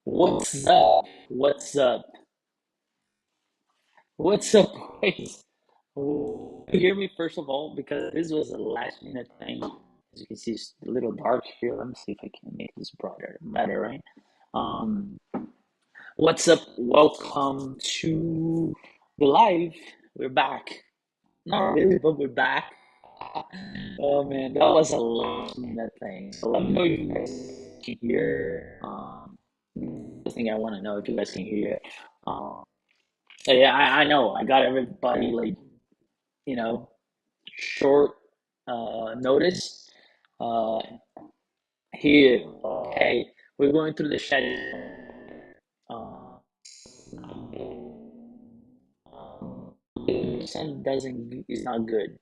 What's up? What's up? What's up, boys? You hear me first of all because this was a last minute thing. As you can see, it's a little dark here. Let me see if I can make this brighter, better, right? Um, what's up? Welcome to the live. We're back. Not really, but we're back. Oh man, that was a last minute thing. So let me know if you guys can hear. The thing I want to know if you guys can hear. Um, yeah, I know. I got everybody like, you know, short notice. Uh, here, okay, we're going through the schedule. Uh, Sound doesn't is not good.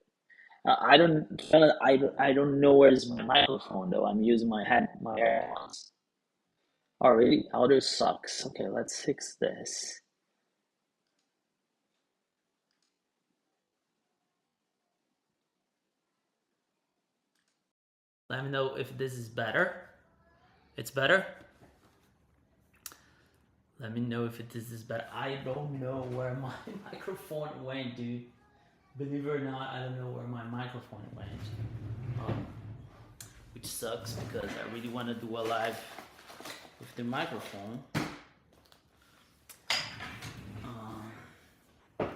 I don't know where's my microphone though. I'm using my AirPods. Already, audio sucks. Okay, let's fix this. Let me know if this is better. It's better. Let me know if this is better. I don't know where my microphone went, dude. Believe it or not, I don't know where my microphone went. Um, which sucks because I really want to do a live with the microphone. Maybe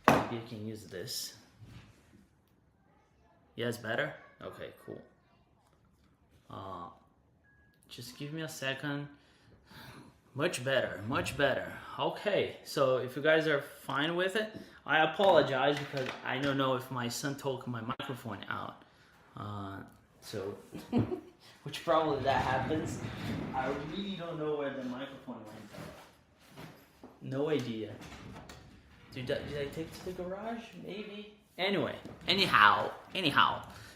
I can use this. Yes, better? Okay, cool. Uh, just give me a second. Much better, much better. Okay, so if you guys are fine with it, I apologize because I don't know if my son took my microphone out. So, which probably that happens. I really don't know where the microphone went. No idea. Did I take it to the garage? Maybe. Anyway, anyhow.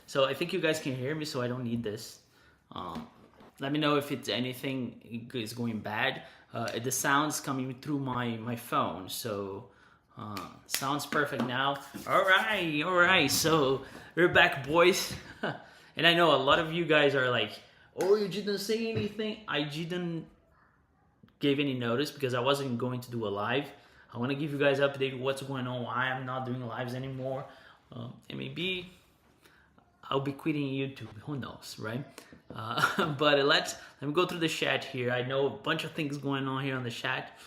So I think you guys can hear me, so I don't need this. Um, Let me know if it's anything is going bad. The sound's coming through my phone, so sounds perfect now. All right. So we're back, boys. And I know a lot of you guys are like, "Oh, you didn't say anything." I didn't give any notice because I wasn't going to do a live. I want to give you guys update what's going on. Why I'm not doing lives anymore. And maybe I'll be quitting YouTube. Who knows, right? But let me go through the chat here. I know a bunch of things going on here on the chat.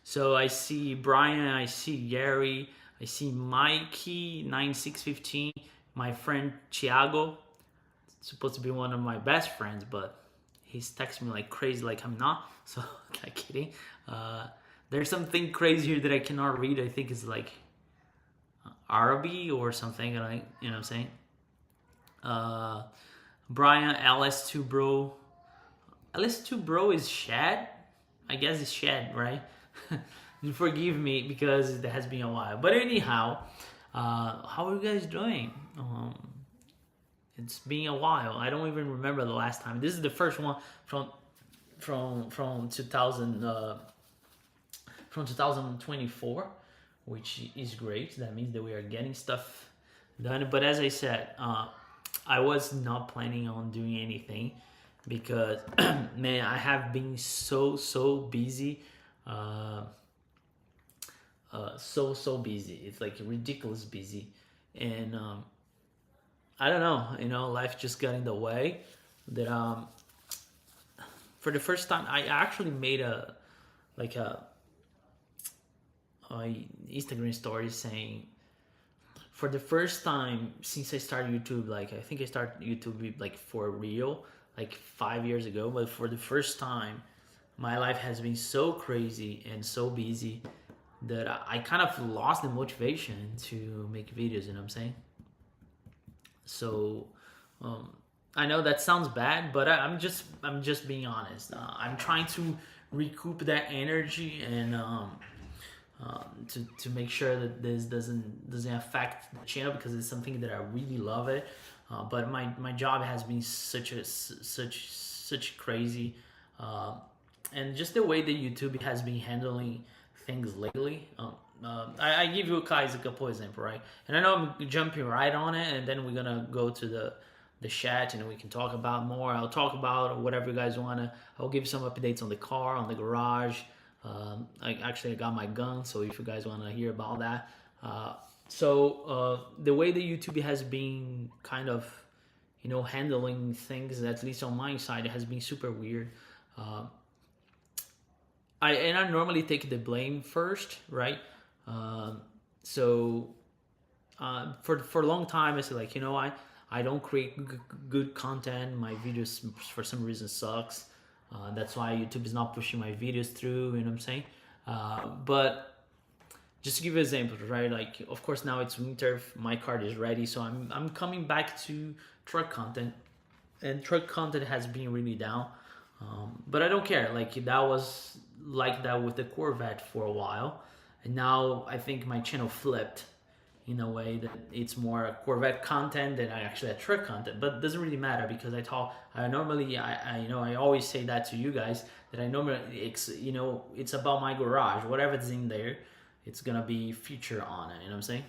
So I see Brian, I see Gary, I see Mikey 9615, my friend Thiago. It's supposed to be one of my best friends, but he's texting me like crazy, like I'm not. So I'm kidding. There's something crazy here that I cannot read. I think it's like Arabic or something. You know what I'm saying? Brian, LS2 bro. LS2 bro is Shad? I guess it's Shad, right? Forgive me because it has been a while. But anyhow, how are you guys doing? It's been a while. I don't even remember the last time. This is the first one from 2024, which is great. That means that we are getting stuff done. But as I said, I was not planning on doing anything because man, I have been so busy, so busy. It's like ridiculous busy, and I don't know. Life just got in the way. That for the first time, I actually made like a Instagram story saying for the first time since I started YouTube, like I think I started YouTube like for real, like 5 years ago. But for the first time, my life has been so crazy and so busy that I kind of lost the motivation to make videos. You know what I'm saying? So um, I know that sounds bad, but I'm just being honest. I'm trying to recoup that energy and to make sure that this doesn't affect the channel because it's something that I really love it. But my job has been such crazy, and just the way that YouTube has been handling things lately. I give you guys a couple example, right? And I know I'm jumping right on it, and then we're gonna go to the chat and we can talk about more. I'll talk about whatever you guys wanna. I'll give some updates on the car, on the garage. I got my gun, so if you guys wanna hear about that. The way that YouTube has been kind of, handling things, at least on my side, it has been super weird. I normally take the blame first, right? For a long time, I said like, I don't create good content. My videos for some reason sucks. That's why YouTube is not pushing my videos through. You know what I'm saying? But just to give you examples, right? Like, of course, now it's winter. My card is ready, so I'm coming back to truck content, and truck content has been really down. But I don't care. Like, that was like that with the Corvette for a while, and now I think my channel flipped in a way that it's more Corvette content than I actually had truck content. But it doesn't really matter because I always say that to you guys, that I normally it's about my garage. Whatever's in there, it's gonna be feature on it. You know what I'm saying?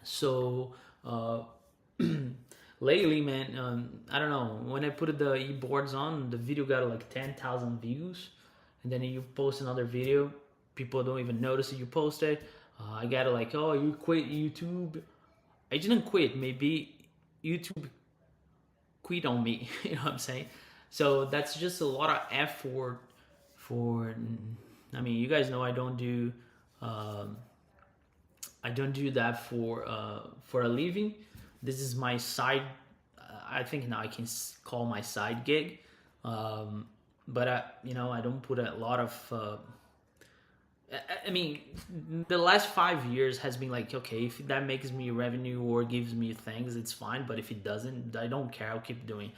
So lately, man, I don't know. When I put the e-boards on, the video got like 10,000 views, and then you post another video, people don't even notice that you posted. I got like, oh, you quit YouTube. I didn't quit. Maybe YouTube quit on me. You know what I'm saying? So that's just a lot of effort for. I mean, you guys know I don't do that for a living. This is my side. I think now I can call my side gig. But I don't put a lot of. I mean, the last 5 years has been like, okay, if that makes me revenue or gives me things, it's fine. But if it doesn't, I don't care. I'll keep doing.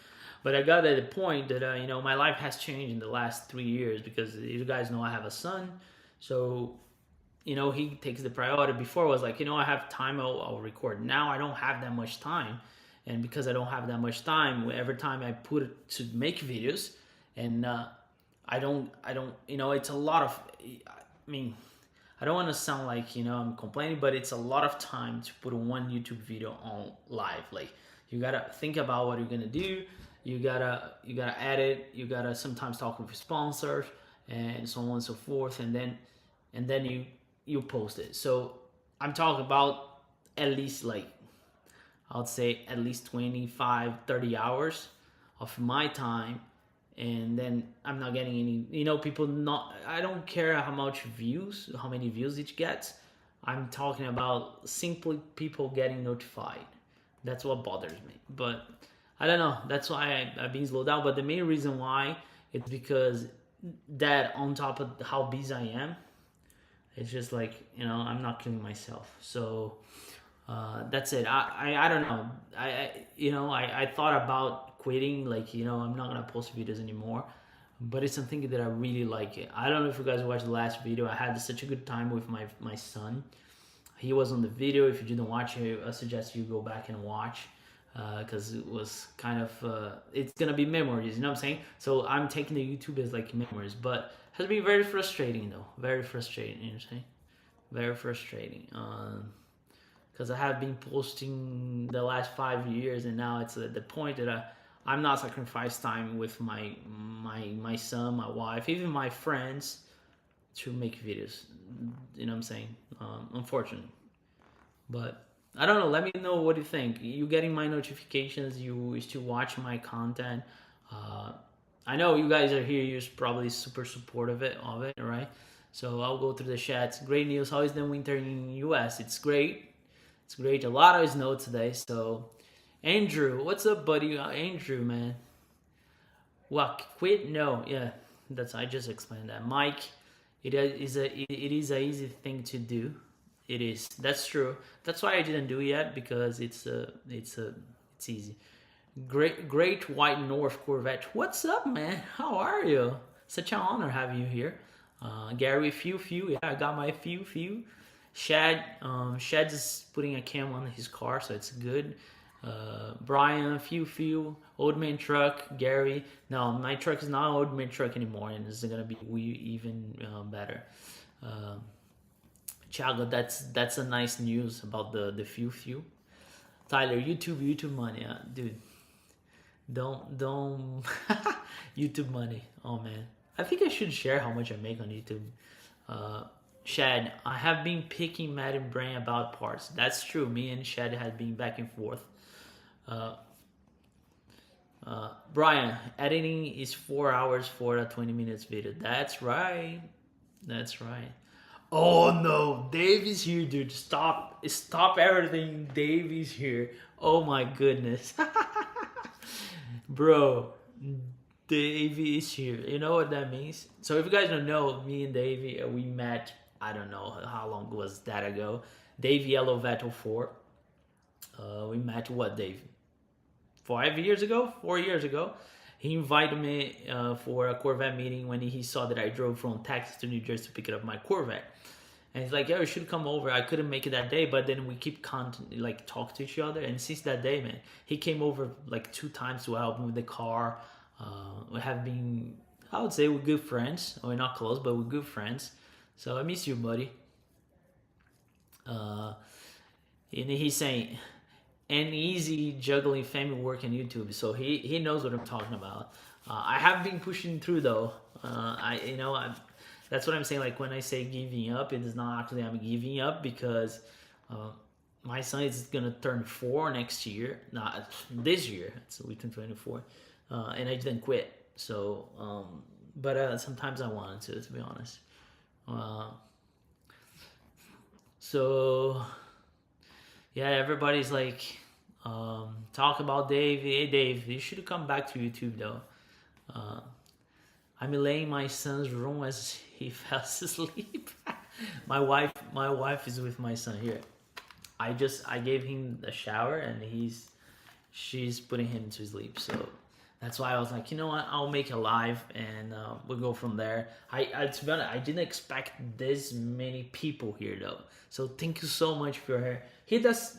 But I got at the point that my life has changed in the last 3 years because you guys know I have a son, so he takes the priority. Before it was like, I have time, I'll record. Now I don't have that much time, and because I don't have that much time, every time I put it to make videos, and I don't, it's a lot of. I mean, I don't want to sound like, I'm complaining, but it's a lot of time to put one YouTube video on live. Like, you gotta think about what you're gonna do. You gotta edit. You gotta sometimes talk with sponsors and so on and so forth, and then you post it. So I'm talking about at least, like, I would say at least 25, 30 hours of my time. And then I'm not getting any, people I don't care how many views each gets. I'm talking about simply people getting notified. That's what bothers me. But I don't know. That's why I've been slowed down. But the main reason why, it's because that on top of how busy I am, it's just like, I'm not killing myself. So that's it. I don't know. I thought about quitting, like, I'm not gonna post videos anymore, but it's something that I really like it. I don't know if you guys watched the last video. I had such a good time with my son. He was on the video. If you didn't watch it, I suggest you go back and watch, because it was kind of it's gonna be memories, you know what I'm saying? So I'm taking the YouTube as like memories, but it has been very frustrating though. Very frustrating, you know what I'm saying? Very frustrating. Because I have been posting the last 5 years, and now it's at the point that I'm not sacrificing time with my son, my wife, even my friends to make videos. You know what I'm saying? Unfortunately. But I don't know. Let me know what you think. You getting my notifications? You still watch my content? I know you guys are here. You're probably super supportive of it, right? So I'll go through the chats. Great news. How is the winter in US? It's great. It's great. A lot of snow today. So, Andrew, what's up, buddy? Andrew, man. What? Quit? No. Yeah, I just explained that. Mike, it is a easy thing to do. It is. That's true. That's why I didn't do it yet, because it's easy. Great White North Corvette. What's up, man? How are you? Such an honor having you here. Gary, few. Yeah, I got my few. Shad is putting a cam on his car, so it's good. Brian, few. Old man truck. Gary, no, my truck is not old man truck anymore, and this is gonna be even better. Thiago, that's a nice news about the few. Tyler, YouTube money, dude. don't YouTube money. Oh man, I think I should share how much I make on YouTube. Shad, I have been picking Matt and Brain about parts. That's true. Me and Shad had been back and forth. Uh, Brian, editing is 4 hours for a 20 minutes video. That's right. That's right. Oh no, Dave is here, dude. Stop everything. Dave is here. Oh my goodness. Bro, Davey is here. You know what that means? So if you guys don't know, me and Davey, we met, I don't know how long was that ago. Davey Yellow Vettel 4. We met what, Dave? 5 years ago? 4 years ago. He invited me for a Corvette meeting when he saw that I drove from Texas to New Jersey to pick up my Corvette. And he's like, "Yeah, you should come over." I couldn't make it that day, but then we keep talk to each other. And since that day, man, he came over like 2 times to help me with the car. We have been, I would say, we're good friends. We're not close, but we're good friends. So I miss you, buddy. And he's saying, "And easy juggling family work and YouTube." So he knows what I'm talking about. I have been pushing through though. That's what I'm saying. Like when I say giving up, it is not actually I'm giving up because my son is gonna turn 4 next year, not this year. So we turn 24, and I didn't quit. So, but sometimes I wanted to be honest. So yeah, everybody's like talk about Dave. Hey Dave, you should come back to YouTube though. I'm laying my son's room as he fell asleep. my wife is with my son here. I gave him a shower and she's putting him to sleep. So that's why I was like, you know what? I'll make a live and we'll go from there. To be honest, I didn't expect this many people here though. So thank you so much for her. Hit us,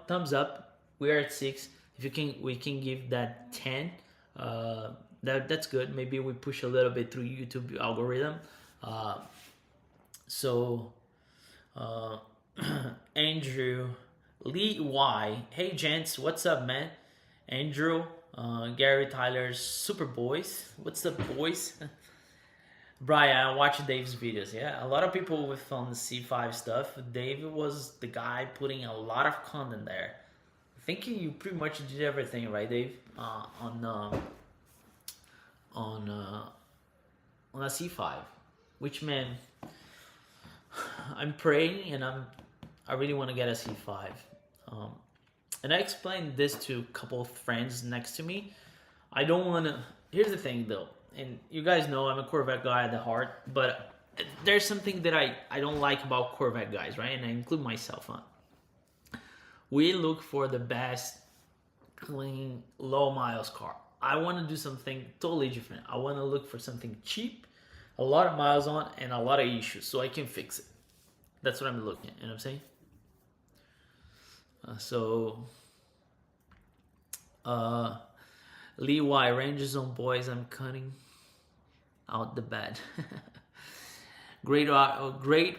thumbs up. We are at 6. If we can give that 10. That's good. Maybe we push a little bit through YouTube algorithm. Andrew Lee Y. Hey gents, what's up, man? Andrew, Gary Tyler's Super Boys. What's up, boys? Brian, I watch Dave's videos. Yeah, a lot of people with on the C5 stuff. Dave was the guy putting a lot of content there. I think you pretty much did everything, right, Dave? On a C5, which, man, I'm praying and I really want to get a C5. And I explained this to a couple of friends next to me. I don't want to. Here's the thing, though, and you guys know I'm a Corvette guy at the heart, but there's something that I don't like about Corvette guys, right? And I include myself on. We look for the best, clean, low miles car. I want to do something totally different. I want to look for something cheap, a lot of miles on, and a lot of issues so I can fix it. That's what I'm looking at. You know what I'm saying? Lee Y, Rangers on boys, I'm cutting out the bed. Great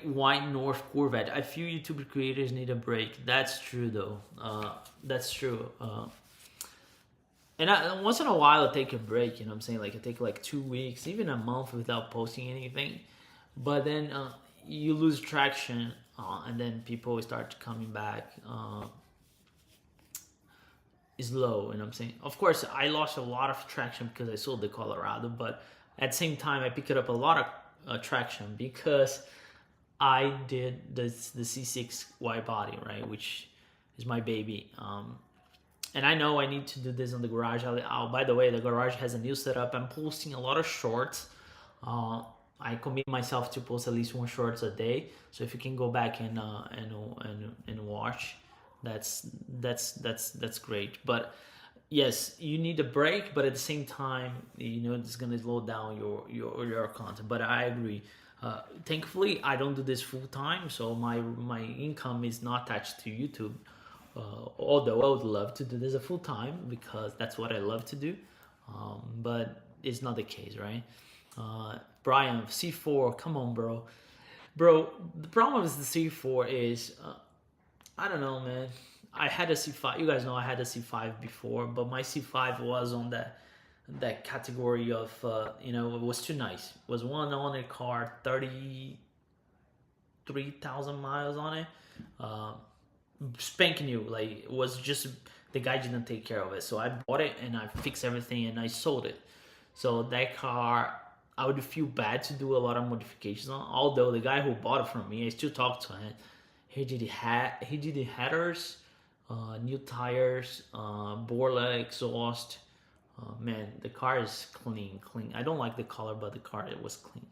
White North Corvette. I feel YouTube creators need a break. That's true, though. That's true. And once in a while, I take a break. You know what I'm saying? Like I take like 2 weeks, even a month without posting anything. But then you lose traction, and then people start coming back. Is low. You know what I'm saying? Of course, I lost a lot of traction because I sold the Colorado, but at the same time, I picked up a lot of traction because I did the C6 wide body, right, which is my baby. And I know I need to do this on the garage. By the way, the garage has a new setup. I'm posting a lot of shorts. I commit myself to post at least 1 shorts a day. So if you can go back and watch, that's great. But yes, you need a break, but at the same time, it's gonna slow down your content. But I agree. Thankfully, I don't do this full time, so my income is not attached to YouTube. Although I would love to do this a full time because that's what I love to do, but it's not the case, right? Brian, C4, come on, bro. The problem with the C4 is, I don't know, man. I had a C5. You guys know I had a C5 before, but my C5 was on that category of you know, it was too nice. It was one owner car, 33,000 miles on it, spank new. Like, it was just the guy didn't take care of it, so I bought it and I fixed everything and I sold it. So that car, I would feel bad to do a lot of modifications on. Although the guy who bought it from me, I still talk to him. He did the headers, new tires, Borla exhaust. Man, the car is clean. I don't like the color, but the car, it was clean.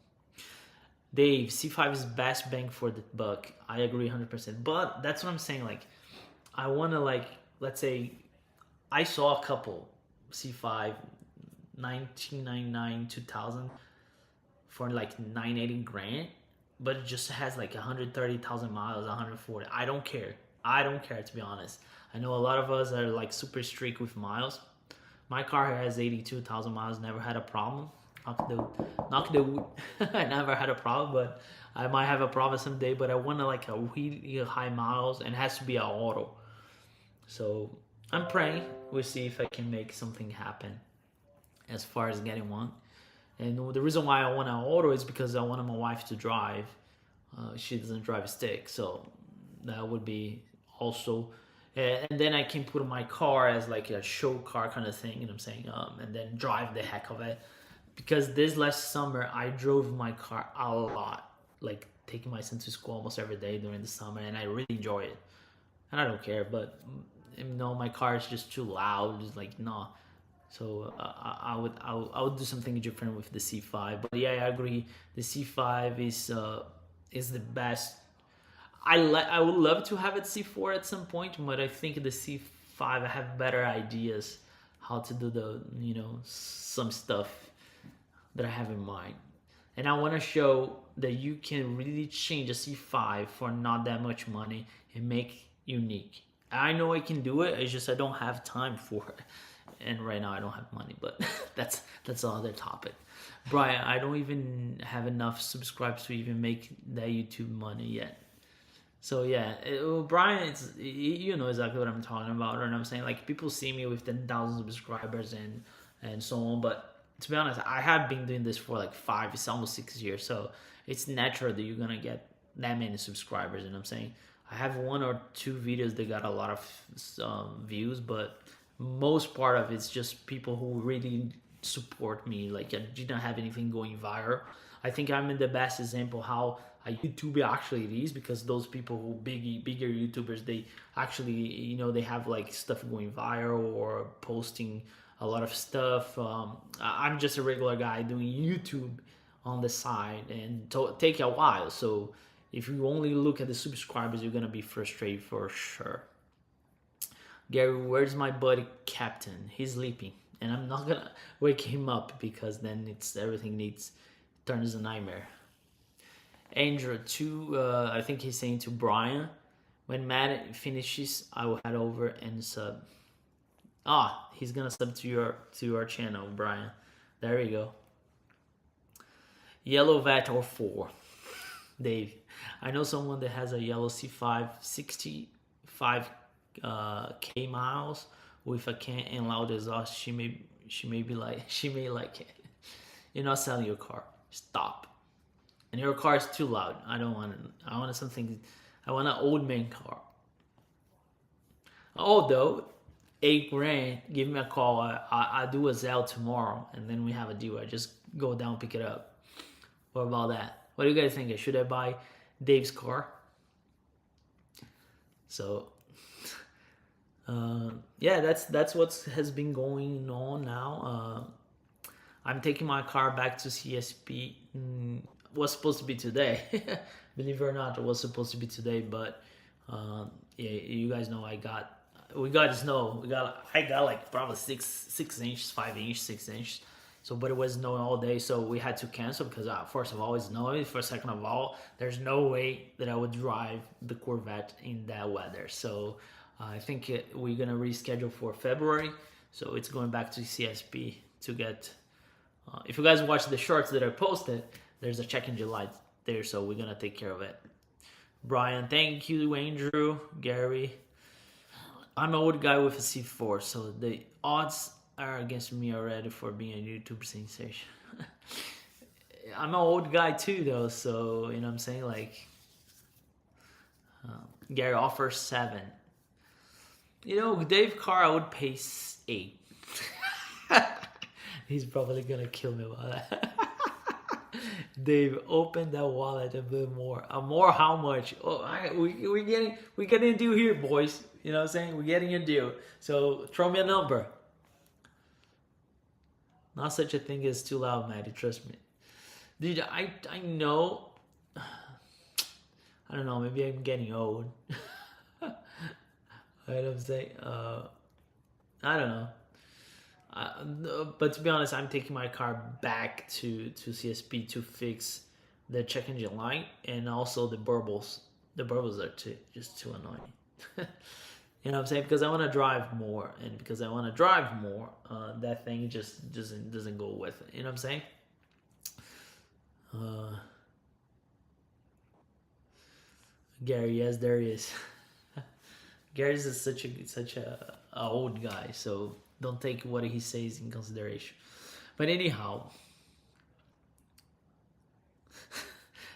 Dave, C5 is best bang for the buck. I agree 100%. But that's what I'm saying. Like, I want to, like, let's say I saw a couple C5 1999 2000 for like 980 grand, but it just has like 130,000 miles, 140. I don't care, to be honest. I know a lot of us are like super strict with miles. My car has 82,000 miles, never had a problem. Knock the wood. I never had a problem, but I might have a problem someday. But I want to like a really high miles, and it has to be an auto. So I'm praying. We'll see if I can make something happen as far as getting one. And the reason why I want an auto is because I want my wife to drive. She doesn't drive a stick, so that would be also. And then I can put my car as like a show car kind of thing, you know what I'm saying? And then drive the heck of it. Because this last summer, I drove my car a lot. Like, taking my son to school almost every day during the summer, and I really enjoy it. And I don't care, but you know, my car is just too loud. It's like, no. So I would do something different with the C5. But yeah, I agree. The C5 is the best. I would love to have it C4 at some point, but I think the C5, I have better ideas how to do the, you know, some stuff that I have in mind. And I want to show that you can really change a C5 for not that much money and make unique. I know I can do it. It's just I don't have time for it. And right now I don't have money, but that's another topic. Brian, I don't even have enough subscribers to even make that YouTube money yet. So yeah, Brian, you know exactly what I'm talking about, and I'm saying, like, people see me with 10,000 subscribers and so on, but to be honest, I have been doing this for like 5, it's almost 6 years, so it's natural that you're gonna get that many subscribers. And I'm saying I have 1 or 2 videos that got a lot of views, but most part of it's just people who really support me. Like, I didn't have anything going viral. I think I'm in the best example how a YouTuber actually it is, because those people who bigger YouTubers, they actually, you know, they have like stuff going viral or posting a lot of stuff. I'm just a regular guy doing YouTube on the side, and take a while. So if you only look at the subscribers, you're gonna be frustrated for sure. Gary, where's my buddy Captain? He's sleeping, and I'm not gonna wake him up because then everything turns a nightmare. Andrew, I think he's saying to Brian, when Matt finishes, I will head over and sub. He's gonna sub to your channel, Brian. There you go. Yellow vat or 4. Dave, I know someone that has a yellow C5 65 K miles with a can and loud exhaust. She may like it. You're not selling your car. Stop. And your car is too loud. I want an old man car. Although, $8,000, give me a call. I do a Zelle tomorrow, and then we have a deal. I just go down, pick it up. What about that? What do you guys think? Should I buy Dave's car? So, yeah, that's what has been going on now. I'm taking my car back to CSP. Was supposed to be today. Believe it or not, it was supposed to be today, but yeah, you guys know we got snow. I got like probably 6 inches, 5 inches, 6 inches. So, but it was snowing all day, so we had to cancel because first of all, it's snowy. For second of all, there's no way that I would drive the Corvette in that weather. So I think we're gonna reschedule for February. So it's going back to CSP to get. If you guys watch the shorts that I posted, there's a check engine light there, so we're gonna take care of it. Brian, thank you, Andrew, Gary. I'm an old guy with a C4, so the odds are against me already for being a YouTube sensation. I'm an old guy too, though, so you know what I'm saying? Like, Gary offers 7. You know, Dave Carr, I would pay 8. He's probably gonna kill me about that. Dave, open that wallet a bit more. More how much? Oh, we getting a deal here, boys. You know what I'm saying? We're getting a deal. So throw me a number. Not such a thing as too loud, Maddie. Trust me. Dude, I know. I don't know. Maybe I'm getting old. You know what I'm saying? I don't know. But to be honest, I'm taking my car back to CSP to fix the check engine light and also the burbles. The burbles are just too annoying. You know what I'm saying? Because I want to drive more, and because I want to drive more, that thing just doesn't go with it. You know what I'm saying? Gary, yes, there he is. Gary's is such a old guy, so don't take what he says in consideration. But anyhow,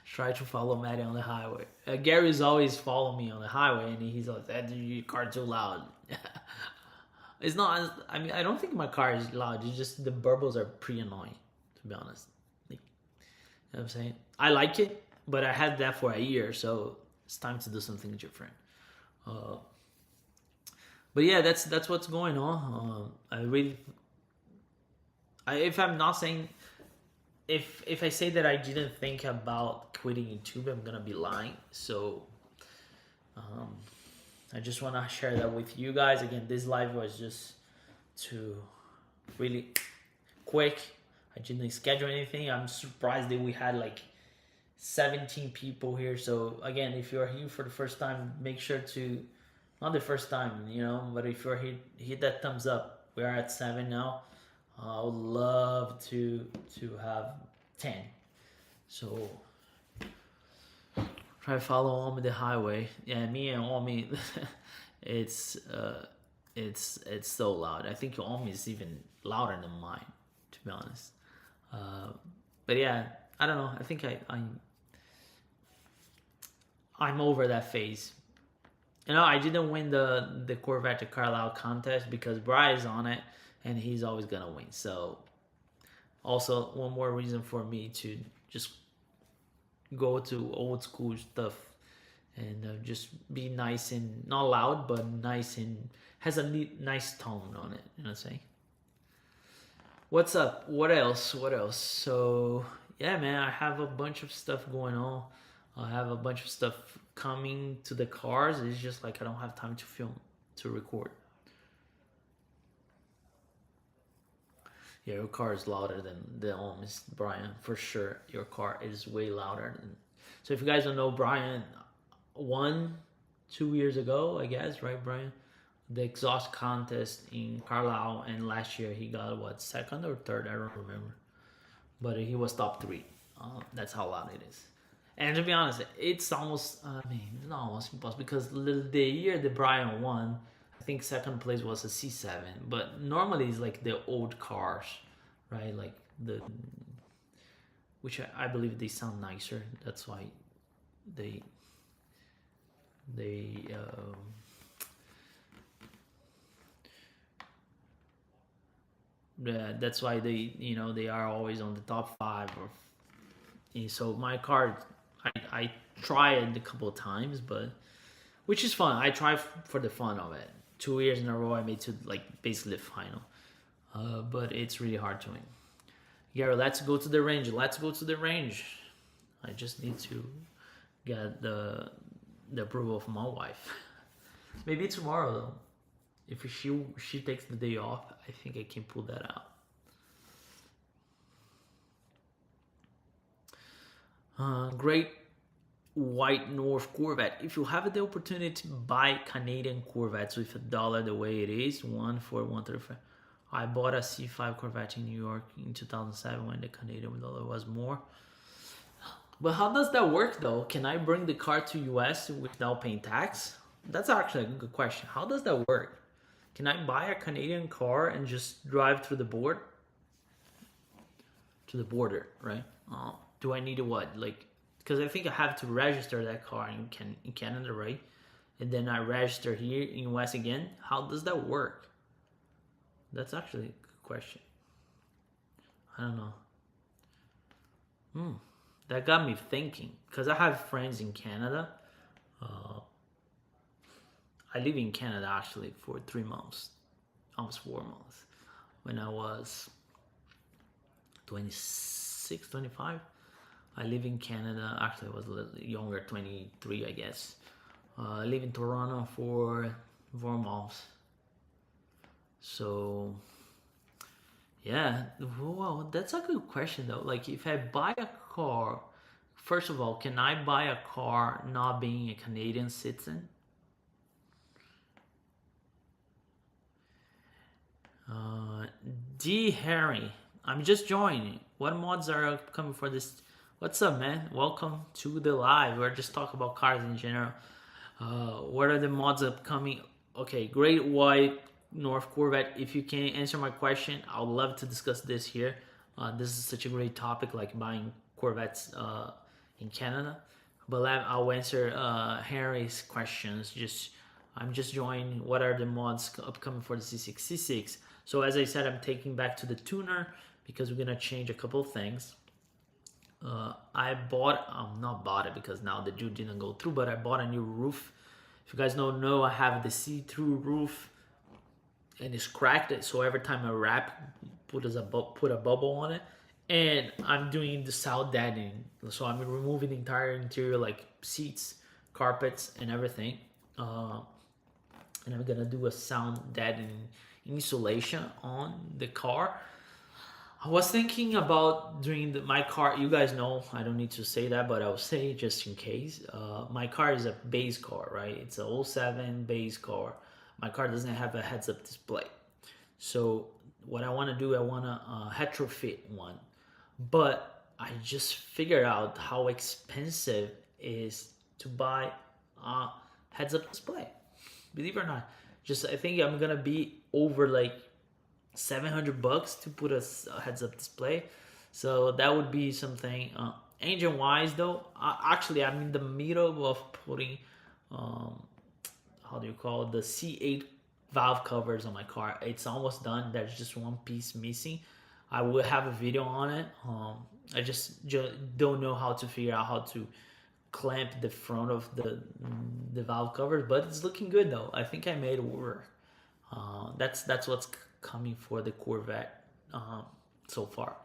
try to follow Maddie on the highway. Gary's always following me on the highway, and he's like, "That your car too loud." It's not. I mean, I don't think my car is loud. It's just the burbles are pretty annoying, to be honest. Like, you know what I'm saying? I like it, but I had that for a year, so it's time to do something different. But yeah, that's what's going on. If I'm not saying, if I say that I didn't think about quitting YouTube, I'm gonna be lying. So, I just want to share that with you guys. Again, this live was just to really quick. I didn't schedule anything. I'm surprised that we had like 17 people here. So again, if you're here for the first time, make sure to, not the first time, you know, but if you're here, hit that thumbs up. We are at 7 now. I would love to have 10. So try to follow Omi the highway. Yeah, me and Omi, it's so loud. I think Omi is even louder than mine, to be honest. But yeah, I don't know. I think I'm over that phase. You know, I didn't win the Corvette to Carlisle contest because Brian's on it, and he's always gonna win. So, also one more reason for me to just go to old school stuff and just be nice and not loud, but nice and has a nice tone on it. You know what I'm saying? What's up? What else? So yeah, man, I have a bunch of stuff going on. I have a bunch of stuff coming to the cars. It's just like I don't have time to film, to record. Yeah, your car is louder than the Miss Brian, for sure. Your car is way louder. So if you guys don't know, Brian won 2 years ago, I guess, right, Brian? The exhaust contest in Carlisle, and last year he got, what, 2nd or 3rd? I don't remember. But he was top 3. That's how loud it is. And to be honest, it's almost, it's not almost impossible because the year that Brian won, I think 2nd place was a C7. But normally it's like the old cars, right? Like which I believe they sound nicer. That's why that's why they are always on the top 5. So my car, I tried a couple of times, but which is fun. I try for the fun of it. 2 years in a row, I made to like basically the final, but it's really hard to win. Gary, let's go to the range. I just need to get the approval of my wife. Maybe tomorrow though. If she takes the day off, I think I can pull that out. Great White North Corvette. If you have the opportunity to buy Canadian Corvettes with $1 the way it is, 1 for 135. I bought a C5 Corvette in New York in 2007 when the Canadian dollar was more. But how does that work though? Can I bring the car to US without paying tax? That's actually a good question. How does that work? Can I buy a Canadian car and just drive through the board to the border, right? Do I need to what? Like, because I think I have to register that car in Canada, right? And then I register here in US again. How does that work? That's actually a good question. I don't know. That got me thinking because I have friends in Canada. Uh, I live in Canada actually for 3 months, almost 4 months. When I was 26, 25, I live in Canada. Actually, I was a little younger, 23, I guess. I live in Toronto for 4 months. So, yeah, well, that's a good question though. Like, if I buy a car, first of all, can I buy a car not being a Canadian citizen? D. Harry, I'm just joining. What mods are upcoming for this? What's up, man? Welcome to the live. We're just talking about cars in general. What are the mods upcoming? Okay, Great White North Corvette. If you can answer my question, I would love to discuss this here. This is such a great topic, like buying Corvettes in Canada. But I'll answer Harry's questions. I'm just joining. What are the mods upcoming for the C6? So as I said, I'm taking back to the tuner because we're gonna change a couple of things. I bought, not bought it because now the Jew didn't go through, but I bought a new roof. If you guys don't know, I have the see-through roof and it's cracked. So every time I wrap, put a bubble on it, and I'm doing the sound deadening. So I'm removing the entire interior, like seats, carpets, and everything. And I'm gonna do a sound deadening insulation on the car. I was thinking about doing my car. You guys know I don't need to say that, but I'll say it just in case. My car is a base car, right? It's a 07 base car. My car doesn't have a heads-up display. So what I want to do, I want to retrofit one. But I just figured out how expensive it is to buy a heads-up display. Believe it or not, I think I'm gonna be over like $700 to put a heads-up display. So that would be something. Engine wise though, actually I'm in the middle of putting how do you call it, the C8 valve covers on my car. It's almost done. There's just one piece missing. I will have a video on it. I just don't know how to figure out how to clamp the front of the valve covers, but it's looking good though. I think I made it work. That's what's coming for the Corvette so far.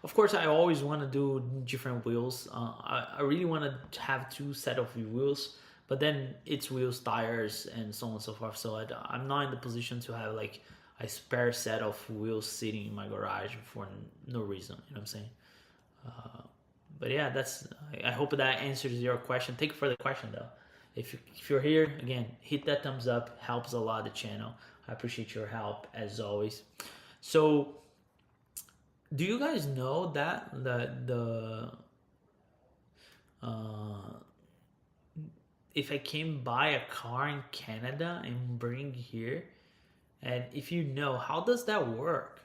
Of course, I always want to do different wheels. I really want to have two set of wheels, but then it's wheels, tires, and so on and so forth. So I'm not in the position to have like a spare set of wheels sitting in my garage for no reason. You know what I'm saying? But yeah, I hope that answers your question. Thank you for the question though. If you're here, again, hit that thumbs up. Helps a lot the channel. I appreciate your help as always. So, do you guys know that if I can buy a car in Canada and bring here, and if you know, how does that work?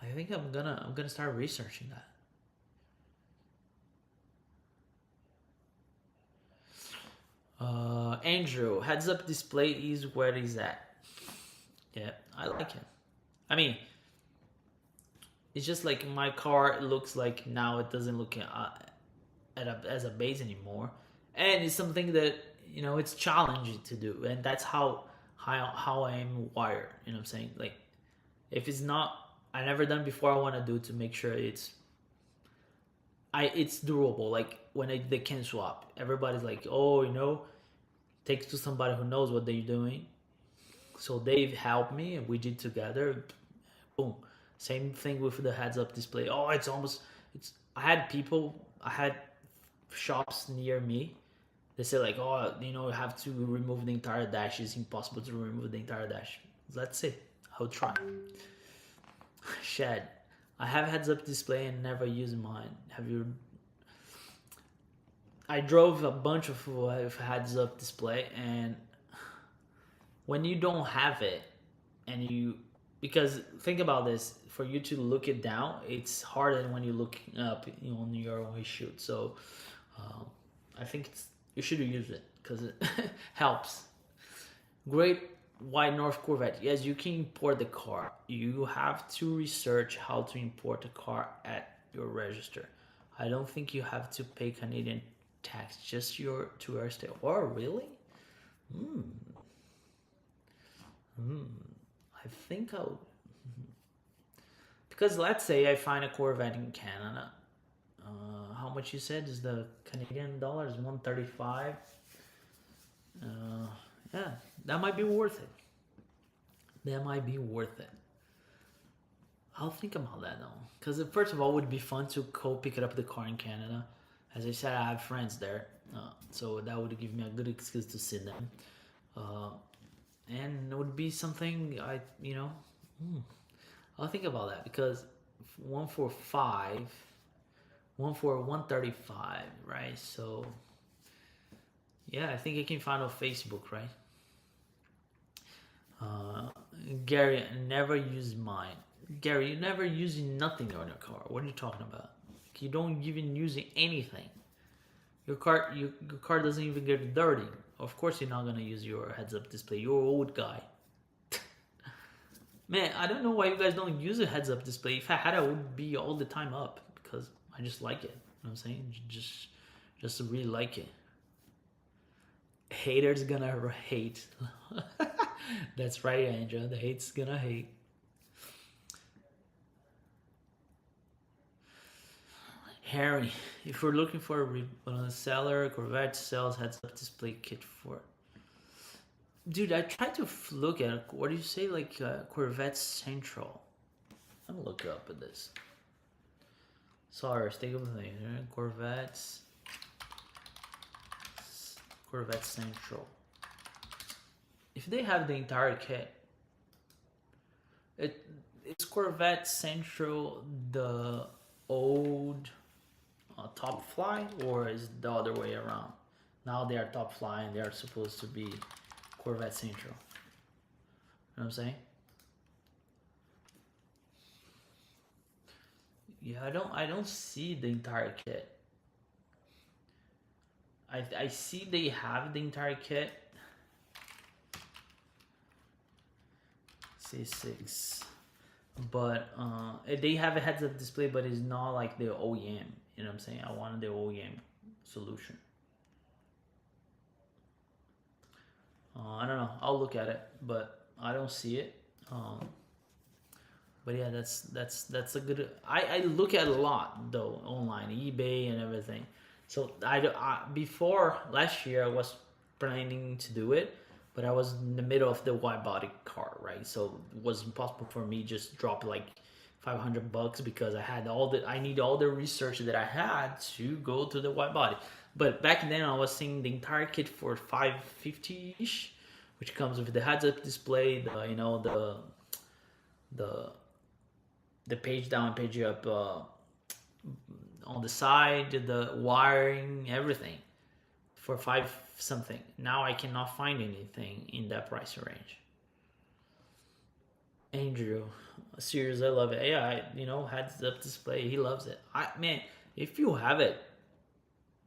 I think I'm gonna start researching that. Andrew, heads up display is where it's at. Yeah, I like it. I mean, it's just like my car, it looks like now it doesn't look as a base anymore. And it's something that, it's challenging to do. And that's how I am wired. You know what I'm saying? Like, if it's not, I never done before, I want to do to make sure it's durable. Like when they can swap, everybody's like, oh, takes to somebody who knows what they're doing. So they've helped me and we did together. Boom. Same thing with the heads-up display. Oh, I had shops near me. They say like, oh, you have to remove the entire dash. It's impossible to remove the entire dash. Let's see. I'll try. Shed. I have heads-up display and never use mine. Have you? I drove a bunch of heads-up display, and when you don't have it, and you because think about this, for you to look it down, it's harder than when you look up on your own shoot. So I think you should use it because it helps. Great White North Corvette. Yes, you can import the car. You have to research how to import the car at your register. I don't think you have to pay Canadian tax, just your to your state. Oh, really? I think I'll. Because let's say I find a Corvette in Canada. How much you said is the Canadian dollars? 135. Yeah, that might be worth it. That might be worth it. I'll think about that though. Because first of all, it would be fun to go pick it up the car in Canada. As I said, I have friends there. So that would give me a good excuse to see them. And it would be something I'll think about that because 145, 135, right? So yeah, I think I can find on Facebook, right? Gary, I never use mine. Gary, you never using nothing on your car. What are you talking about? You don't even use anything. Your car doesn't even get dirty. Of course, you're not gonna use your heads-up display. You're an old guy. Man, I don't know why you guys don't use a heads-up display. If I had it, it would be all the time up because I just like it. You know what I'm saying? Just really like it. Haters gonna hate. That's right, Angel. The hate's gonna hate. Harry, if you're looking for a seller, Corvette sells heads-up display kit for. Dude, I tried to look at it. What do you say, like Corvette Central? I'm gonna look up at this. Sorry, stay with me. Corvette Central. If they have the entire kit, it's Corvette Central the old Top Fly, or is it the other way around? Now they are Top Fly and they are supposed to be Corvette Central. You know what I'm saying? Yeah, I don't see the entire kit. I see they have the entire kit. C6. But they have a heads-up display, but it's not like the OEM. You know what I'm saying? I wanted the OEM solution. I don't know. I'll look at it, but I don't see it. But yeah, that's a good. I look at a lot though online, eBay and everything. So before last year I was planning to do it, but I was in the middle of the wide body car, right? So it was impossible for me just drop like $500 because I need all the research that I had to go to the wide body. But back then I was seeing the entire kit for $550-ish, which comes with the heads-up display, the page down, page up on the side, the wiring, everything for $5 something. Now I cannot find anything in that price range. Andrew, serious, I love it. Yeah, heads-up display, he loves it. Man, if you have it,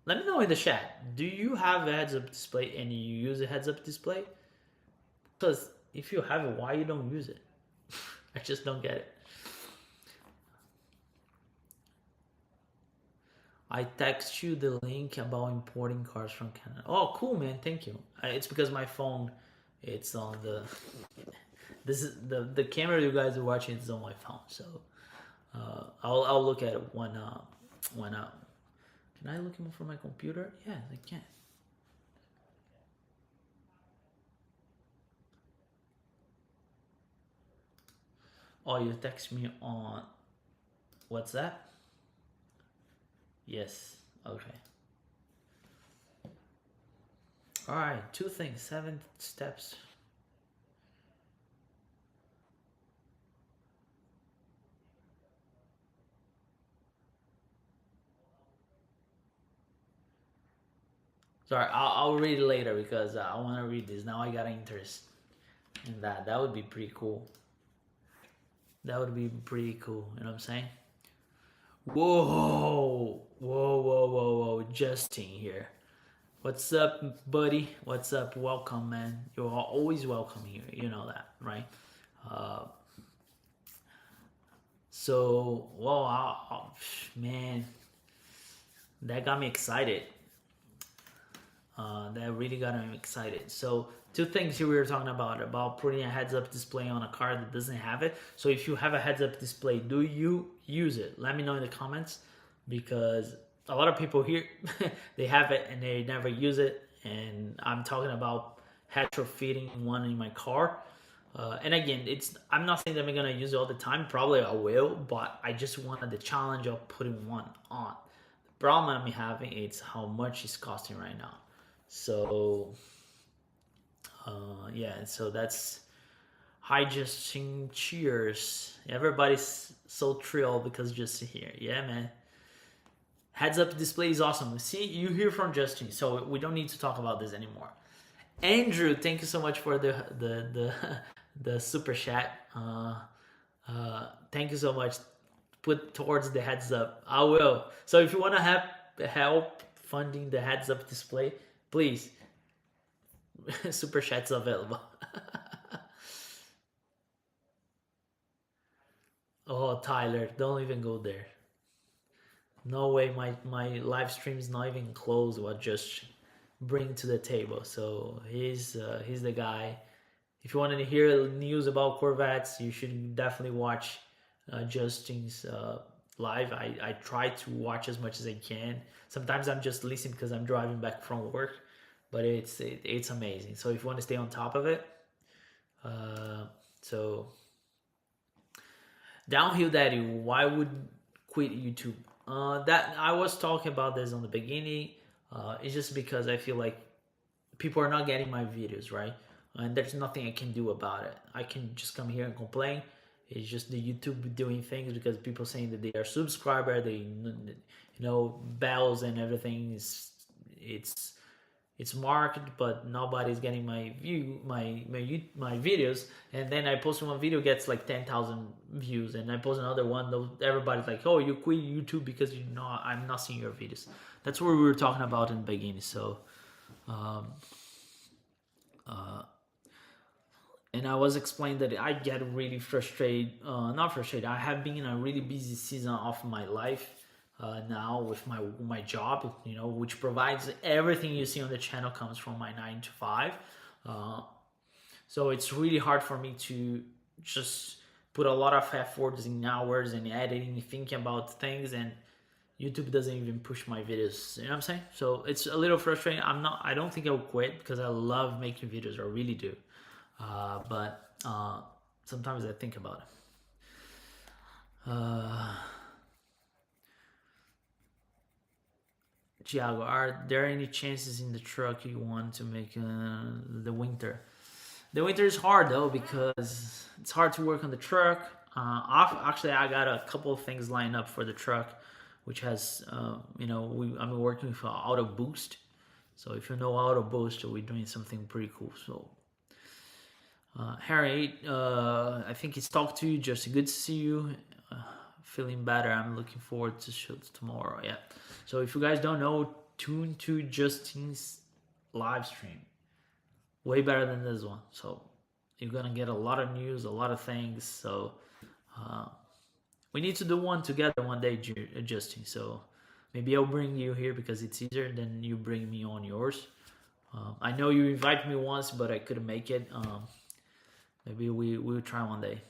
let me know in the chat. Do you have a heads-up display and you use a heads-up display? Because if you have it, why you don't use it? I just don't get it. I text you the link about importing cars from Canada. Oh, cool, man. Thank you. It's because my phone, it's on the... This is the camera you guys are watching is on my phone. So I'll look at it when can I look at it from my computer? Yeah, I can. Oh, you text me on WhatsApp? Yes. Okay. All right. 2 things. 7 steps. Sorry, I'll read it later because I want to read this. Now I got interest in that. That would be pretty cool. That would be pretty cool. You know what I'm saying? Whoa, whoa, whoa, whoa, whoa! Justin here. What's up, buddy? What's up? Welcome, man. You're always welcome here. You know that, right? Uh, so, whoa, man, that got me excited. That really got me excited. So, two things here we were talking about putting a heads-up display on a car that doesn't have it. So, if you have a heads-up display, do you use it? Let me know in the comments, because a lot of people here they have it and they never use it. And I'm talking about retrofitting one in my car. And again, I'm not saying that I'm gonna use it all the time. Probably I will, but I just wanted the challenge of putting one on. The problem I'm having is how much it's costing right now. So yeah, so that's hi Justin, cheers. Everybody's so thrilled because Justin here. Yeah, man. Heads up display is awesome. See, you hear from Justin, so we don't need to talk about this anymore. Andrew, thank you so much for the super chat. Thank you so much. Put towards the heads up. I will. So if you want to have help funding the heads up display, please. Super chat's available. Oh, Tyler, don't even go there. No way, my live stream is not even close what just bring to the table. So he's the guy. If you wanted to hear news about Corvettes, you should definitely watch Justin's live. I try to watch as much as I can. Sometimes I'm just listening because I'm driving back from work, but it's amazing. So if you want to stay on top of it, so Downhill Daddy, why would quit YouTube? That I was talking about this on the beginning. It's just because I feel like people are not getting my videos, right? And there's nothing I can do about it. I can just come here and complain. It's just the YouTube doing things because people saying that they are subscriber, they bells and everything is it's marked, but nobody's getting my videos. And then I post one video gets like 10,000 views, and I post another one. Everybody's like, "Oh, you quit YouTube because I'm not seeing your videos." That's what we were talking about in the beginning. So, and I was explaining that I get really frustrated. Not frustrated. I have been in a really busy season of my life. Now with my job, which provides everything you see on the channel comes from my 9 to 5. So it's really hard for me to just put a lot of efforts in hours and editing, thinking about things, and YouTube doesn't even push my videos. You know what I'm saying? So it's a little frustrating. I don't think I'll quit because I love making videos. I really do. But sometimes I think about it. Thiago, are there any chances in the truck you want to make the winter? The winter is hard though because it's hard to work on the truck. Actually, I got a couple of things lined up for the truck, which has, I'm working with Auto Boost. So if you know Auto Boost, we're doing something pretty cool. So, Harry, I think it's talked to you. Just good to see you. Feeling better. I'm looking forward to shows tomorrow. Yeah. So if you guys don't know, tune to Justin's live stream. Way better than this one. So you're gonna get a lot of news, a lot of things. So we need to do one together one day, Justin. So maybe I'll bring you here because it's easier than you bring me on yours. I know you invited me once, but I couldn't make it. Maybe we'll try one day.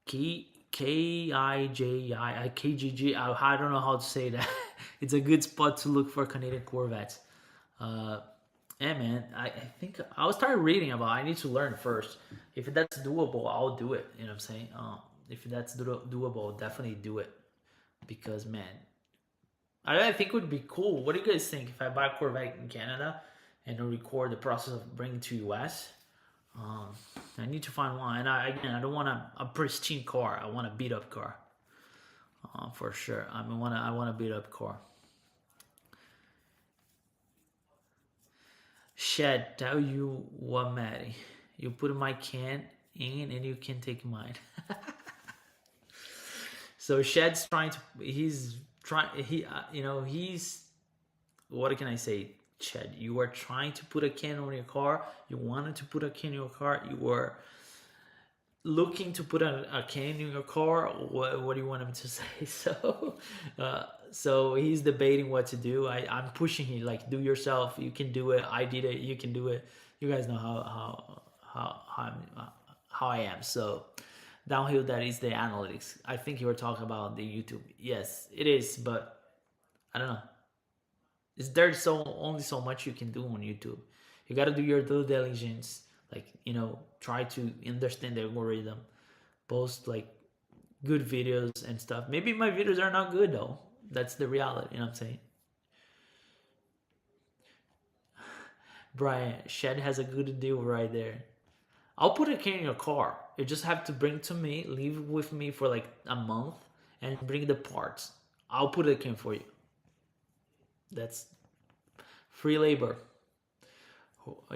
KGG. I don't know how to say that. It's a good spot to look for Canadian Corvettes. Yeah, man. I think I'll start reading about it. I need to learn first. If that's doable, I'll do it. You know what I'm saying? If that's doable, I'll definitely do it. Because, man, I think it would be cool. What do you guys think if I buy a Corvette in Canada and record the process of bringing to US? I need to find one, and I don't want a pristine car. I want a beat up car. For sure. I wanna beat up car. Shed, tell you what, Maddie. You put my can in and you can take mine. So Shed's trying to. He's trying. He's. What can I say, Shed? You are trying to put a can on your car. You wanted to put a can in your car. You were looking to put a can in your car. What do you want him to say? So he's debating what to do. I'm pushing him, like, do yourself. You can do it. I did it. You can do it. You guys know how I am. So downhill, that is the analytics. I think you were talking about the YouTube. Yes, it is, but I don't know. There's only so much you can do on YouTube. You got to do your due diligence. Like, try to understand the algorithm. Post like good videos and stuff. Maybe my videos are not good though. That's the reality. You know what I'm saying? Brian, Shed has a good deal right there. I'll put a can in your car. You just have to bring to me, leave with me for like a month, and bring the parts. I'll put a can for you. That's free labor.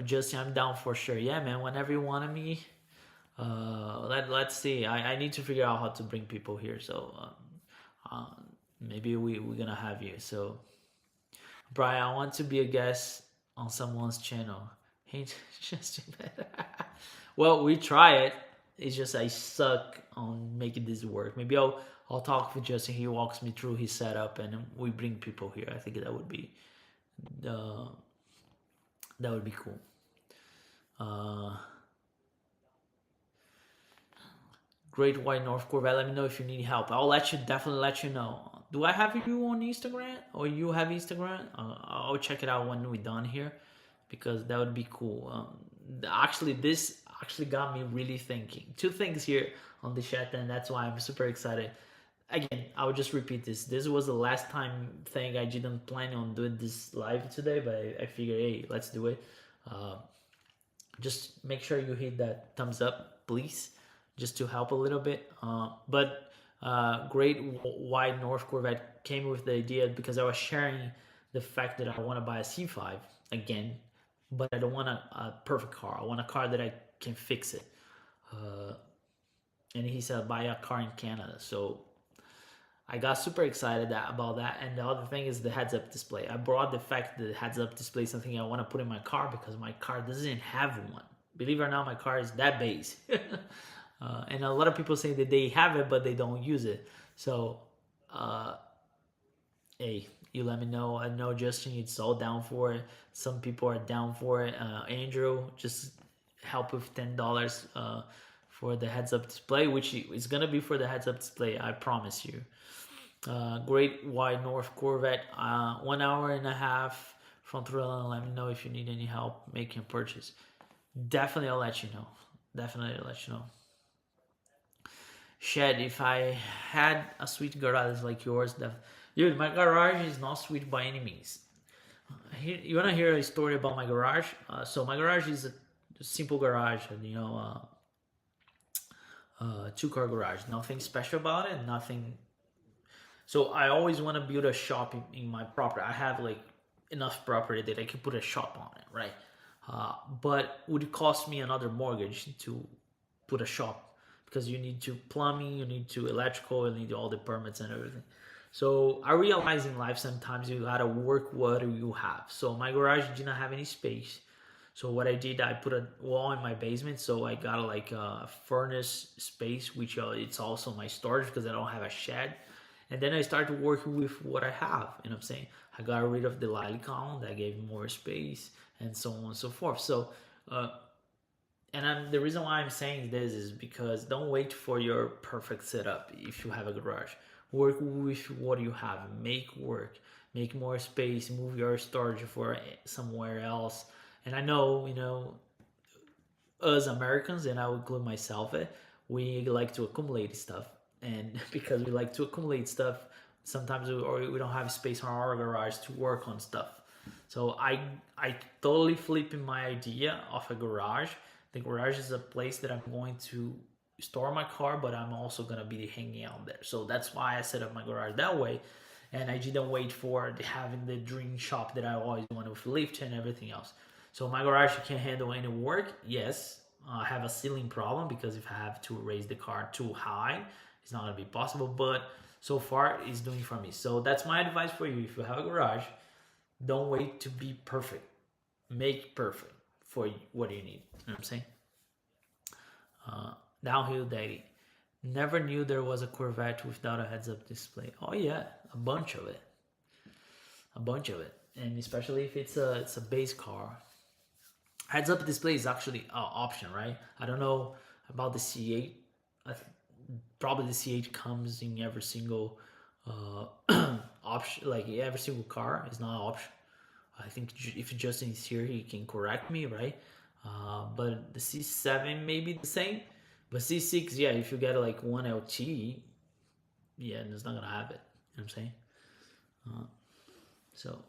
Justin, I'm down for sure. Yeah, man. Whenever you want me, let's see. I need to figure out how to bring people here. So maybe we're gonna have you. So Brian, I want to be a guest on someone's channel. Well, we try it. It's just I suck on making this work. Maybe I'll talk with Justin. He walks me through his setup, and we bring people here. I think that would be cool. Great White North Corvette. Let me know if you need help. Definitely let you know. Do I have you on Instagram, or you have Instagram? I'll check it out when we're done here, because that would be cool. This actually got me really thinking. Two things here on the chat, and that's why I'm super excited. Again, I will just repeat this. This was the last time thing. I didn't plan on doing this live today, but I figured, hey, let's do it. Just make sure you hit that thumbs up, please, just to help a little bit. But Great White North Corvette came with the idea because I was sharing the fact that I want to buy a C5 again, but I don't want a perfect car. I want a car that I can fix it. And he said, buy a car in Canada. So I got super excited about that. And the other thing is the heads-up display. I brought the fact that the heads-up display is something I want to put in my car because my car doesn't have one. Believe it or not, my car is that base. And a lot of people say that they have it, but they don't use it. So, hey, you let me know. I know Justin, it's all down for it. Some people are down for it. Andrew, just help with $10 for the heads-up display, which is going to be for the heads-up display, I promise you. Great White North Corvette, 1 hour and a half from Thailand. Let me know if you need any help making a purchase. Definitely, I'll let you know. Shed, if I had a sweet garage like yours, dude, my garage is not sweet by any means. You want to hear a story about my garage? So my garage is a simple garage, two-car garage. Nothing special about it. Nothing. So I always want to build a shop in my property. I have like enough property that I can put a shop on it, right? But would it cost me another mortgage to put a shop? Because you need to plumbing, you need to electrical, you need all the permits and everything. So I realize in life sometimes you gotta work what you have. So my garage didn't have any space. So what I did, I put a wall in my basement. So I got like a furnace space, which it's also my storage because I don't have a shed. And then I started working with what I have. You know what I'm saying? I got rid of the lily column that gave me more space and so on and so forth. So, the reason why I'm saying this is because don't wait for your perfect setup if you have a garage. Work with what you have. Make work. Make more space. Move your storage for somewhere else. And I know, us Americans, and I would include myself, we like to accumulate stuff. And because we like to accumulate stuff, sometimes we don't have space in our garage to work on stuff. So I totally flipping my idea of a garage. The garage is a place that I'm going to store my car, but I'm also gonna be hanging out there. So that's why I set up my garage that way, and I didn't wait for having the dream shop that I always wanted with lift and everything else. So my garage can handle any work. Yes, I have a ceiling problem because if I have to raise the car too high, it's not gonna be possible. But so far, it's doing for me. So that's my advice for you. If you have a garage, don't wait to be perfect. Make perfect for what you need. You know what I'm saying? Downhill Daddy. Never knew there was a Corvette without a heads-up display. Oh yeah, a bunch of it. A bunch of it. And especially if it's a base car. Heads-up display is actually an option, right? I don't know about the C8. Probably the C8 comes in every single option, like every single car is not an option. I think if Justin is here, he can correct me, right? But the C7 may be the same. But C6, yeah, if you get like one LT, yeah, it's not gonna have it. You know what I'm saying? So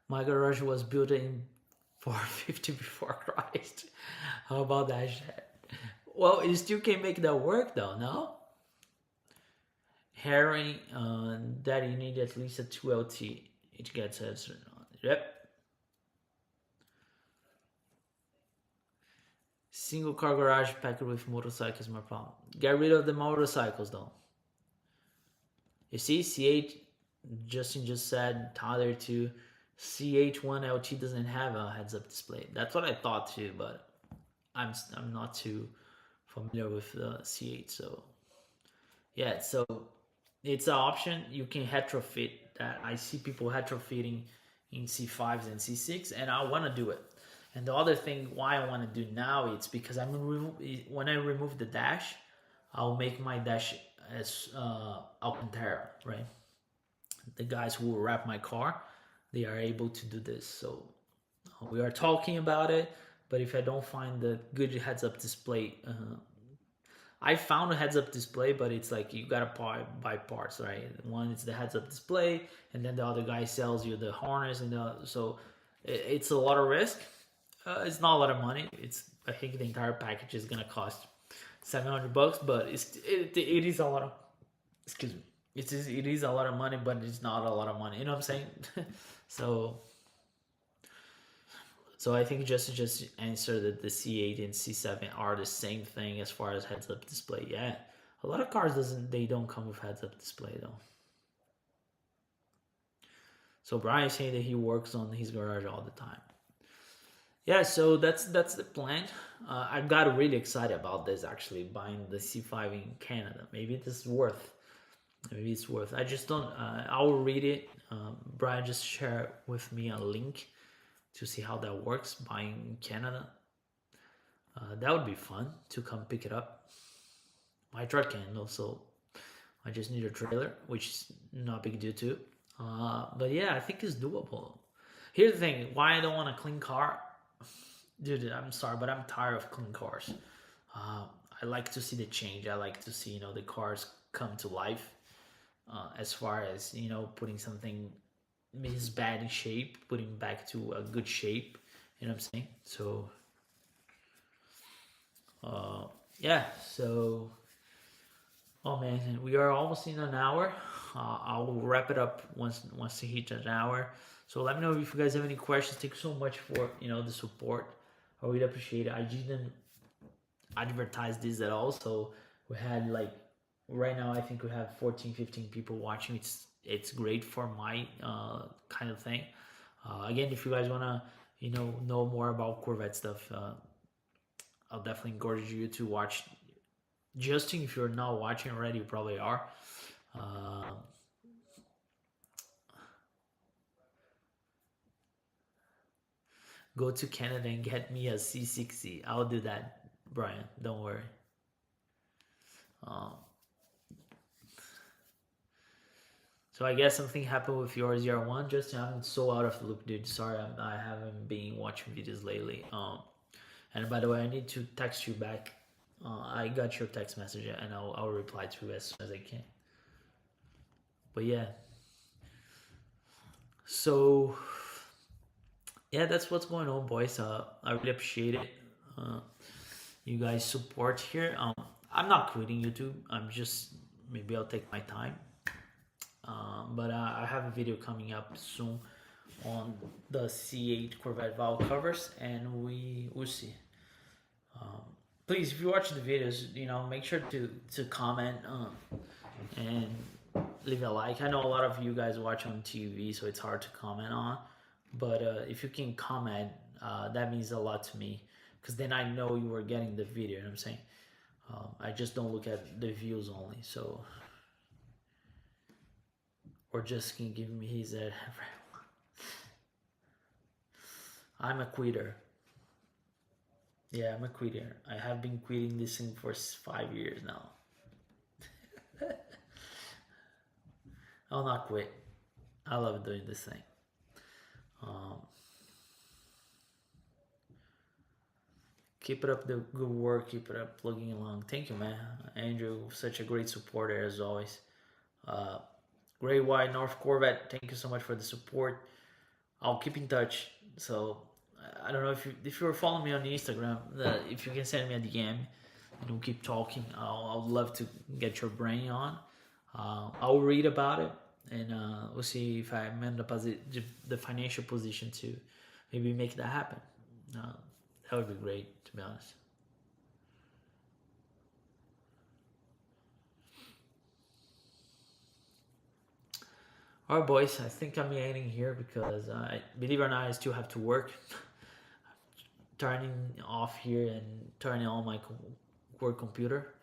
my garage was built in 450 before Christ. How about that shit? Well, you still can make that work though, no? Harry, that you need at least a 2LT. It gets a certain. Yep. Single car garage packed with motorcycles, my problem. Get rid of the motorcycles though. You see, C8, Justin just said, Tyler too. CH1LT doesn't have a heads-up display. That's what I thought too, but I'm not too familiar with the C8, so yeah. So it's an option. You can retrofit that. I see people retrofitting in C5s and C6, and I want to do it. And the other thing why I want to do now, it's because when I remove the dash, I'll make my dash as Alcantara, right? The guys who will wrap my car, they are able to do this. So we are talking about it, but if I don't find the good heads-up display, I found a heads-up display, but it's like you gotta buy parts, right? One is the heads-up display, and then the other guy sells you the harness, and so it's a lot of risk. It's not a lot of money. I think the entire package is gonna cost $700, but it is a lot of, excuse me. It is a lot of money, but it's not a lot of money. You know what I'm saying? So I think just answer that the C8 and C7 are the same thing as far as heads-up display. Yeah, a lot of cars don't come with heads-up display though. So Brian's saying that he works on his garage all the time. Yeah, so that's the plan. I got really excited about this actually, buying the C5 in Canada. Maybe it's worth. I just don't. I will read it. Brian just shared with me a link to see how that works buying in Canada. That would be fun to come pick it up. My truck can also. I just need a trailer, which is not a big deal too. But yeah, I think it's doable. Here's the thing: why I don't want a clean car. Dude, I'm sorry, but I'm tired of clean cars. I like to see the change. I like to see, the cars come to life. As far as, putting something is bad in shape, putting back to a good shape. You know what I'm saying? So, yeah. So, oh man, we are almost in an hour. I will wrap it up once we hit an hour. So let me know if you guys have any questions. Thank you so much for the support. I really appreciate it. I didn't advertise this at all. So we had right now I think we have 14, 15 people watching. It's great for my kind of thing. Again, if you guys wanna know more about Corvette stuff, I'll definitely encourage you to watch. Justin, if you're not watching already, you probably are. Go to Canada and get me a C60. I'll do that, Brian. Don't worry. So I guess something happened with your ZR1. Justin, I'm so out of the loop, dude. Sorry, I haven't been watching videos lately. And by the way, I need to text you back. I got your text message, and I'll reply to you as soon as I can. But yeah. So yeah, that's what's going on, boys. I really appreciate it. Uh, you guys support here. I'm not quitting YouTube. I'm just maybe I'll take my time. But I have a video coming up soon on the C8 Corvette valve covers, and we'll see. Please, if you watch the videos, make sure to comment and leave a like. I know a lot of you guys watch on TV, so it's hard to comment on. But if you can comment, that means a lot to me, because then I know you are getting the video. You know what I'm saying? I just don't look at the views only. So, or just can give me his. I'm a quitter. Yeah, I'm a quitter. I have been quitting this thing for 5 years now. I'll not quit. I love doing this thing. Keep it up the good work. Keep it up plugging along. Thank you, man. Andrew, such a great supporter as always. Gray White North Corvette, thank you so much for the support. I'll keep in touch. So I don't know if you're following me on Instagram, if you can send me a DM and we'll keep talking. I'll love to get your brain on. I'll read about it, and we'll see if I'm in the financial position to maybe make that happen. That would be great, to be honest. All right, boys. I think I'm ending here because, believe it or not, I still have to work. Turning off here and turning on my work computer,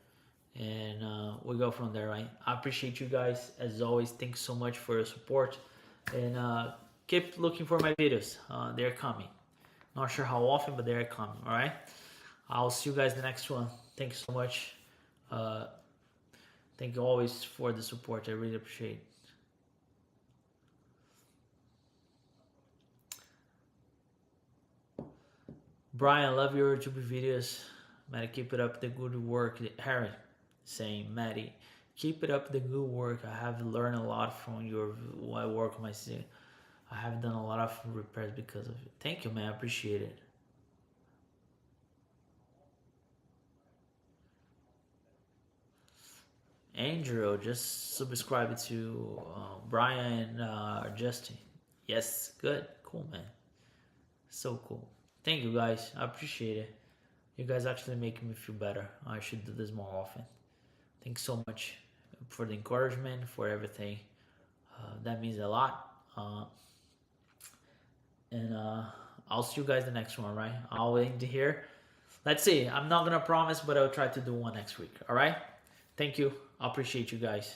and we'll go from there, right? I appreciate you guys as always. Thanks so much for your support, and keep looking for my videos. They're coming. Not sure how often, but they're coming. All right. I'll see you guys in the next one. Thank you so much. Thank you always for the support. I really appreciate it. Brian, love your YouTube videos. Maddie, keep it up the good work. Harry saying, Maddie, keep it up the good work. I have learned a lot from your work on my city. I have done a lot of repairs because of it. Thank you, man. I appreciate it. Andrew, just subscribe to Brian and Justin. Yes, good. Cool, man. So cool. Thank you, guys. I appreciate it. You guys actually making me feel better. I should do this more often. Thanks so much for the encouragement, for everything. That means a lot. And I'll see you guys the next one, right? I'll end here. Let's see. I'm not going to promise, but I'll try to do one next week. All right? Thank you. I appreciate you guys.